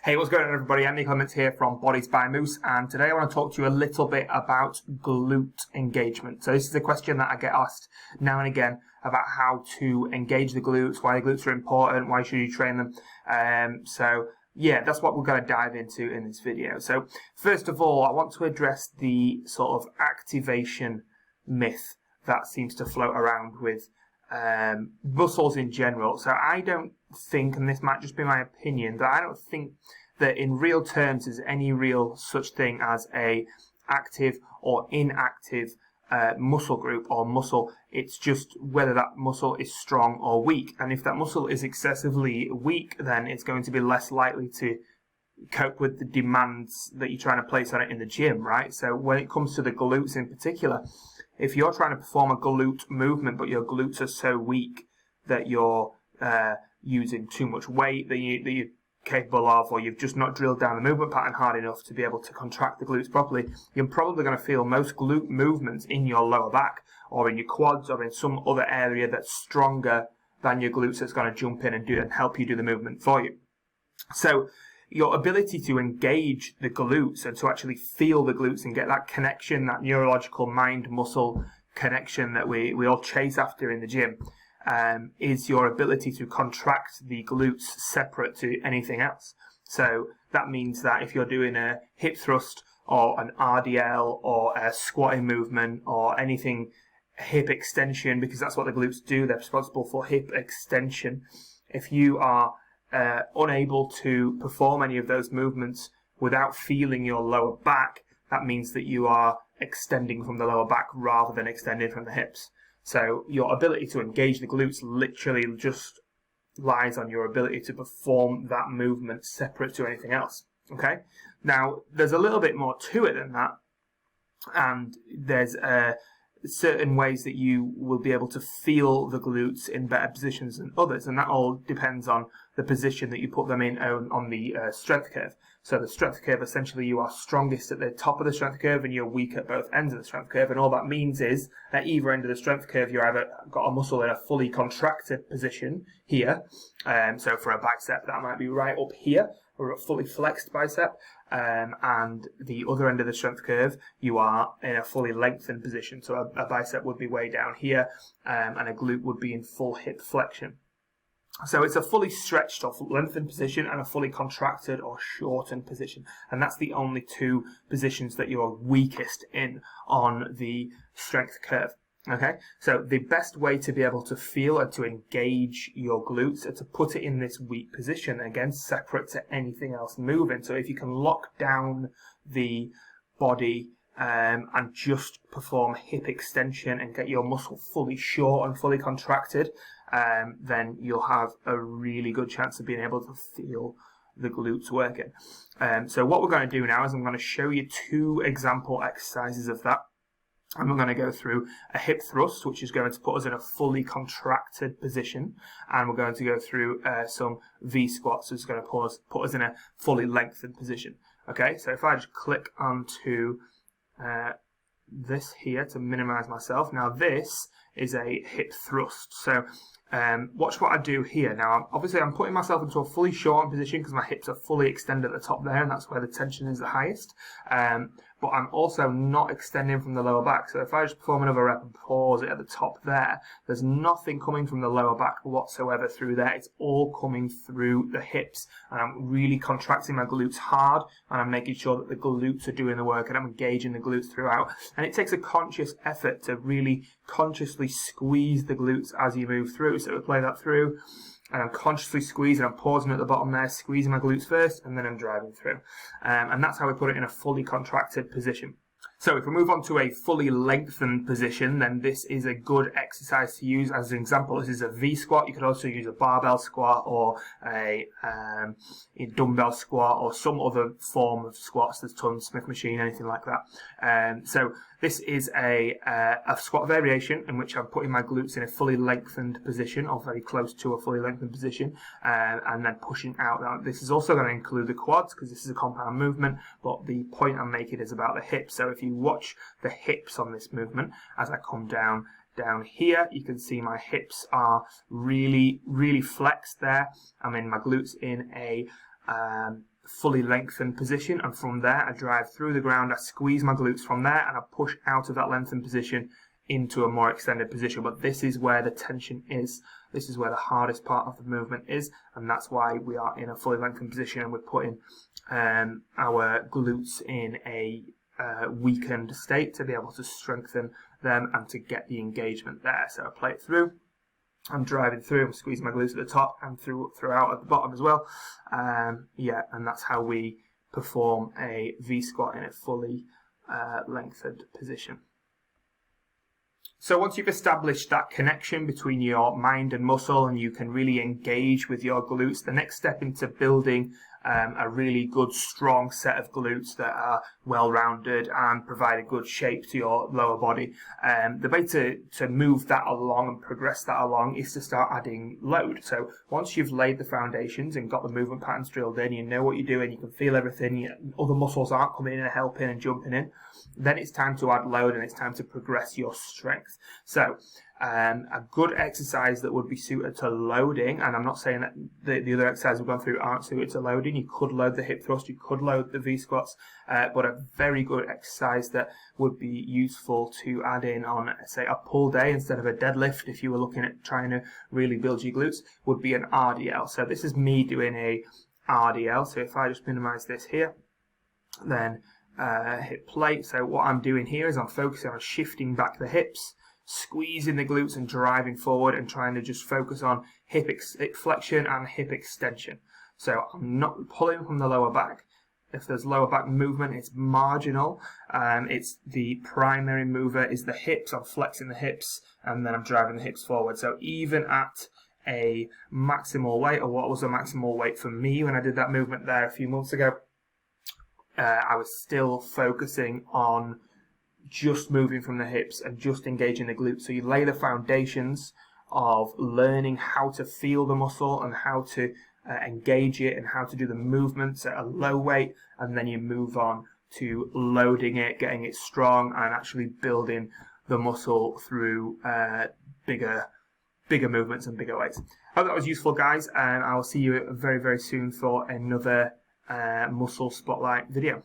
Hey, what's going on everybody? Andy Clements here from Bodies by Moose, and today I want to talk to you a little bit about glute engagement. So this is a question that I get asked now and again about how to engage the glutes, why the glutes are important, why should you train them. So yeah, that's what we're going to dive into in this video. So first of all, I want to address the sort of activation myth that seems to float around with muscles in general. So I don't think, and this might just be my opinion, that I don't think that in real terms there's any real such thing as a active or inactive muscle group or muscle. It's just whether that muscle is strong or weak, and if that muscle is excessively weak, then it's going to be less likely to cope with the demands that you're trying to place on it in the gym, right? So when it comes to the glutes in particular, if you're trying to perform a glute movement but your glutes are so weak that you're using too much weight that you're capable of, or you've just not drilled down the movement pattern hard enough to be able to contract the glutes properly, you're probably going to feel most glute movements in your lower back or in your quads or in some other area that's stronger than your glutes, that's going to jump in and help you do the movement for you. So your ability to engage the glutes and to actually feel the glutes and get that connection, that neurological mind-muscle connection that we all chase after in the gym, is your ability to contract the glutes separate to anything else. So that means that if you're doing a hip thrust or an RDL or a squatting movement or anything hip extension, because that's what the glutes do, they're responsible for hip extension. If you are unable to perform any of those movements without feeling your lower back, that means that you are extending from the lower back rather than extending from the hips. So your ability to engage the glutes literally just lies on your ability to perform that movement separate to anything else. Okay? Now, there's a little bit more to it than that, and there's certain ways that you will be able to feel the glutes in better positions than others, and that all depends on the position that you put them in on the strength curve. So the strength curve, essentially you are strongest at the top of the strength curve and you're weak at both ends of the strength curve, and all that means is at either end of the strength curve you're either got a muscle in a fully contracted position here, so for a bicep that might be right up here, or a fully flexed bicep, and the other end of the strength curve you are in a fully lengthened position, so a bicep would be way down here, and a glute would be in full hip flexion. So it's a fully stretched or lengthened position and a fully contracted or shortened position, and that's the only two positions that you're weakest in on the strength curve. Okay, so the best way to be able to feel and to engage your glutes are to put it in this weak position, again separate to anything else moving. So if you can lock down the body and just perform hip extension and get your muscle fully short and fully contracted, then you'll have a really good chance of being able to feel the glutes working. So what we're going to do now is I'm going to show you two example exercises of that. And we're going to go through a hip thrust, which is going to put us in a fully contracted position, and we're going to go through some V squats, which is going to put us in a fully lengthened position. Okay, so if I just click onto this here to minimize myself. Now this is a hip thrust. So watch what I do here. Now obviously I'm putting myself into a fully shortened position because my hips are fully extended at the top there, and that's where the tension is the highest. But I'm also not extending from the lower back. So if I just perform another rep and pause it at the top there, there's nothing coming from the lower back whatsoever through there. It's all coming through the hips, and I'm really contracting my glutes hard, and I'm making sure that the glutes are doing the work, and I'm engaging the glutes throughout. And it takes a conscious effort to really consciously squeeze the glutes as you move through. So we'll play that through, and I'm consciously squeezing, I'm pausing at the bottom there, squeezing my glutes first, and then I'm driving through. And that's how we put it in a fully contracted position. So if we move on to a fully lengthened position, then this is a good exercise to use as an example. This is a V squat. You could also use a barbell squat or a dumbbell squat or some other form of squats. There's tons, Smith machine, anything like that. So this is a squat variation in which I'm putting my glutes in a fully lengthened position, or very close to a fully lengthened position, and then pushing out. Now, this is also going to include the quads because this is a compound movement, but the point I'm making is about the hips. So if you watch the hips on this movement as I come down here, you can see my hips are really flexed there. I'm in my glutes in a fully lengthened position, and from there I drive through the ground, I squeeze my glutes from there, and I push out of that lengthened position into a more extended position. But this is where the tension is. This is where the hardest part of the movement is, and that's why we are in a fully lengthened position, and we're putting our glutes in a weakened state to be able to strengthen them and to get the engagement there. So I play it through. I'm driving through, I'm squeezing my glutes at the top and throughout at the bottom as well. Yeah, and that's how we perform a V squat in a fully lengthened position. So once you've established that connection between your mind and muscle and you can really engage with your glutes, the next step into building a really good strong set of glutes that are well-rounded and provide a good shape to your lower body, the way to move that along and progress that along is to start adding load. So once you've laid the foundations and got the movement patterns drilled in, you know what you're doing, you can feel everything, other muscles aren't coming in and helping and jumping in, then it's time to add load and it's time to progress your strength. So a good exercise that would be suited to loading, and I'm not saying that the other exercises we've gone through aren't suited to loading. You could load the hip thrust, you could load the V squats, but a very good exercise that would be useful to add in on, say, a pull day instead of a deadlift, if you were looking at trying to really build your glutes, would be an RDL. So this is me doing a RDL. So if I just minimize this here, then hit play. So what I'm doing here is I'm focusing on shifting back the hips, squeezing the glutes and driving forward and trying to just focus on hip flexion and hip extension. So I'm not pulling from the lower back. If there's lower back movement, it's marginal. It's the primary mover is the hips. I'm flexing the hips and then I'm driving the hips forward. So even at a maximal weight, or what was a maximal weight for me when I did that movement there a few months ago, I was still focusing on just moving from the hips and just engaging the glutes. So you lay the foundations of learning how to feel the muscle and how to engage it and how to do the movements at a low weight, and then you move on to loading it, getting it strong, and actually building the muscle through bigger movements and bigger weights. I hope that was useful, guys, and I will see you very, very soon for another muscle spotlight video.